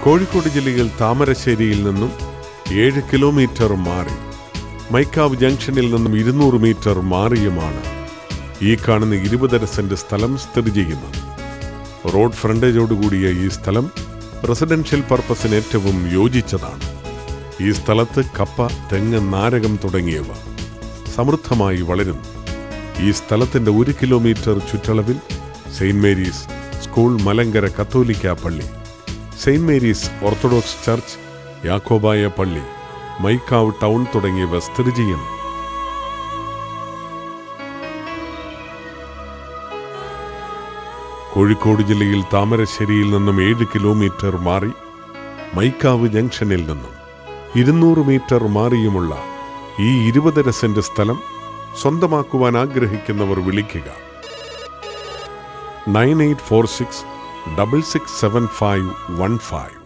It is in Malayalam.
കോഴിക്കോട് ജില്ലയിൽ താമരശ്ശേരിയിൽ നിന്നും 7 കിലോമീറ്റർ മാറി മൈക്കാവ് ജംഗ്ഷനിൽ നിന്നും 200 മീറ്റർ മാറിയുമാണ് ഈ കാണുന്ന 20 സെന്റ് സ്ഥലം സ്ഥിതി ചെയ്യുന്നത്. റോഡ് ഫ്രണ്ടേജോടുകൂടിയ ഈ സ്ഥലം റെസിഡൻഷ്യൽ പർപ്പസിന് ഏറ്റവും യോജിച്ചതാണ്. ഈ സ്ഥലത്ത് കപ്പ, തെങ്ങ്, നാരകം തുടങ്ങിയവ സമൃദ്ധമായി വളരുന്നു. ഈ സ്ഥലത്തിന്റെ 1 കിലോമീറ്റർ ചുറ്റളവിൽ സെയിന്റ് മേരീസ് സ്കൂൾ, മലങ്കര കത്തോലിക്ക പള്ളി, Saint Mary's orthodox church, Yakobaya പള്ളി, മൈക്കാവ് ടൗൺ തുടങ്ങിയവ സ്ഥിതി ചെയ്യുന്നു. കോഴിക്കോട് ജില്ലയിൽ താമരശ്ശേരിയിൽ നിന്നും 7 കിലോമീറ്റർ മാറി മൈക്കാവ് ജംഗ്ഷനിൽ നിന്നും 200 മീറ്റർ മാറിയുമുള്ള ഈ 20 സെന്റ് സ്ഥലം സ്വന്തമാക്കുവാൻ ആഗ്രഹിക്കുന്നവർ വിളിക്കുക 9846 667515.